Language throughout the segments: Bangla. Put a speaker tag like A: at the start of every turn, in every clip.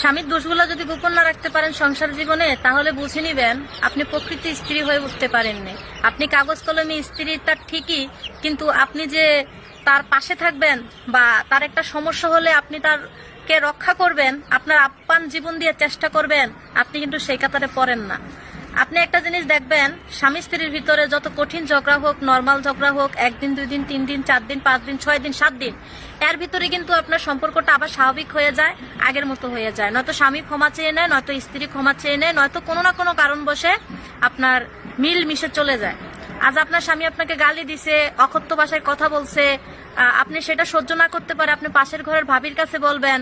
A: স্বামীর দোষগুলো যদি গোপন না রাখতে পারেন সংসার জীবনে, তাহলে বুঝে নিবেন আপনি প্রকৃতি স্ত্রী হয়ে উঠতে পারেননি। আপনি কাগজ কলমে স্ত্রী তার ঠিকই, কিন্তু আপনি যে তার পাশে থাকবেন বা তার একটা সমস্যা হলে আপনি তারকে রক্ষা করবেন, আপনার আপ্যান জীবন দিয়ে চেষ্টা করবেন, আপনি কিন্তু সেই কাতারে পড়েন না। আপনি একটা জিনিস দেখবেন, স্বামী স্ত্রীর ভিতরে যত কঠিন ঝগড়া হোক, নর্মাল ঝগড়া হোক, 1 দিন 2 দিন 3 দিন 4 দিন 5 দিন 6 দিন 7 দিন, এর ভিতরে কিন্তু আপনার সম্পর্কটা আবার স্বাভাবিক হয়ে যায়, আগের মতো হয়ে যায়। নয়তো স্বামী ক্ষমা চেয়ে নেয়, নয়তো স্ত্রী ক্ষমা চেয়ে নেয়, নয়তো কোনো না কোনো কারণ বসে আপনার মিল মিশে চলে যায়। আজ আপনার স্বামী আপনাকে গালি দিছে, অকথ্য ভাষায় কথা বলছে, আপনি সেটা সহ্য না করতে পারে আপনি পাশের ঘরের ভাবির কাছে বলবেন,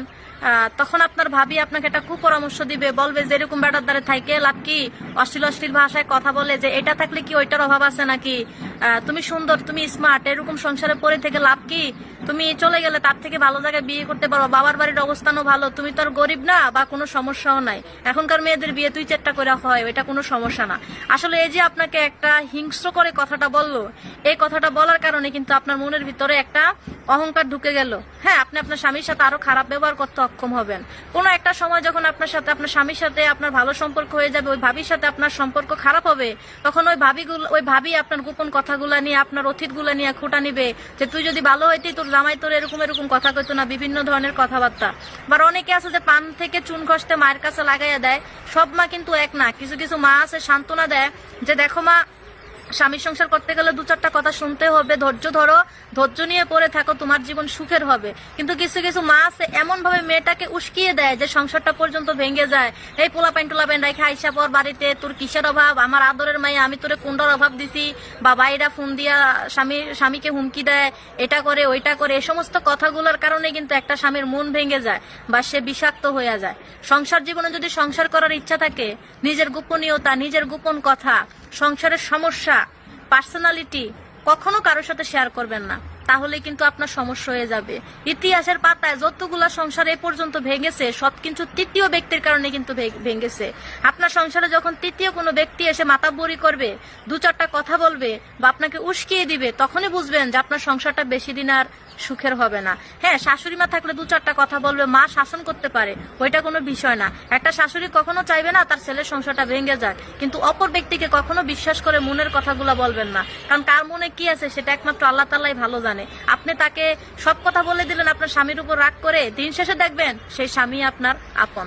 A: তখন আপনার ভাবি আপনাকে একটা কুপরামর্শ দিবে, বলবে যে এরকম বেটার দ্বারা থাইকে লাভ কি, অশ্লীল অশ্লীল ভাষায় কথা বলে যে এটা থাকলে কি ওইটার অভাব আছে নাকি, তুমি সুন্দর, তুমি স্মার্ট, এরকম সংসারে পড়ে থেকে লাভ কি, তুমি চলে গেলে তার থেকে ভালো জায়গায় বিয়ে করতে পারো, বাবার বাড়ির অবস্থানও ভালো, তুমি তো আর গরিব না বা কোনো সমস্যাও নাই, এখনকার মেয়েদের বিয়ে 2-4টা করে হয়, এটা কোনো সমস্যা না। আসলে এই যে আপনাকে একটা হিংস্র করে কথাটা বললো, এই কথাটা বলার কারণে কিন্তু আপনার মনের ভিতরে একটা অহংকার ঢুকে গেল। হ্যাঁ, আপনি আপনার স্বামীর সাথে আরো খারাপ ব্যবহার করতে অক্ষম হবেন। কোনো একটা সময় যখন আপনার সাথে আপনার স্বামীর সাথে আপনার ভালো সম্পর্ক হয়ে যাবে, ওই ভাবির সাথে আপনার সম্পর্ক খারাপ হবে, তখন ওই ভাবি আপনার গোপন কথাগুলা নিয়ে, আপনার অতীতগুলা নিয়ে খোঁটা নিবে যে তুই যদি ভালো হইতি তোর জামাই তোর এরকম এরকম কথা কইতো না, বিভিন্ন ধরনের কথাবার্তা। আবার অনেকে আছে যে পান থেকে চুন ঘষতে মায়ের কাছে লাগাইয়া দেয়। সব মা কিন্তু এক না, কিছু কিছু মা আছে সান্ত্বনা দেয় যে দেখো মা, স্বামীর সংসার করতে গেলে 2-4টা কথা শুনতে হবে, ধৈর্য ধরো, ধৈর্য নিয়ে পড়ে থাকো, তোমার জীবন সুখের হবে। কিন্তু কিছু কিছু মা আছে এমন ভাবে মেয়েটাকে উস্কিয়ে দেয় যে সংসারটা পর্যন্ত ভেঙে যায়। এই পোলাপাইন টোলাপাইন রাখা আইসা পর বাড়িতে, তোর কিসের অভাব, আমার আদরের মাইয়া, আমি তোরে কোনটার অভাব দিছি, বা বাইরা ফোন দিয়া স্বামীকে হুমকি দেয়, এটা করে ওইটা করে। এই সমস্ত কথাগুলোর কারণে কিন্তু একটা স্বামীর মন ভেঙে যায় বা সে বিষাক্ত হয়ে যায়। সংসার জীবনে যদি সংসার করার ইচ্ছা থাকে, নিজের গোপনীয়তা, নিজের গোপন কথা, সংসারের সমস্যা, পার্সোনালিটি কখনো কারোর সাথে শেয়ার করবেন না, তাহলে কিন্তু আপনার সমস্যা হয়ে যাবে। ইতিহাসের পাতায় যতগুলা সংসার এ পর্যন্ত ভেঙেছে, সব কিন্তু তৃতীয় ব্যক্তির কারণে কিন্তু ভেঙেছে। আপনার সংসারে যখন তৃতীয় কোনো ব্যক্তি এসে মাতাবরি করবে, 2-4টা কথা বলবে বা আপনাকে উস্কিয়ে দিবে, তখনই বুঝবেন যে আপনার সংসারটা বেশি দিন আর সুখের হবে না। হ্যাঁ, শাশুড়ি মা থাকলে 2-4টা কথা বলবে, মা শাসন করতে পারে, ওইটা কোনো বিষয় না। একটা শাশুড়ি কখনো চাইবে না তার ছেলের সংসারটা ভেঙে যাক, কিন্তু অপর ব্যক্তিকে কখনো বিশ্বাস করে মনের কথাগুলো বলবেন না, কারণ কার মনে কি আছে সেটা একমাত্র আল্লাহ তাআলাই ভালো জানে। আপনি তাকে সব কথা বলে দিলেন আপনার স্বামীর উপর রাগ করে, দিন শেষে দেখবেন সেই স্বামী আপনার আপন।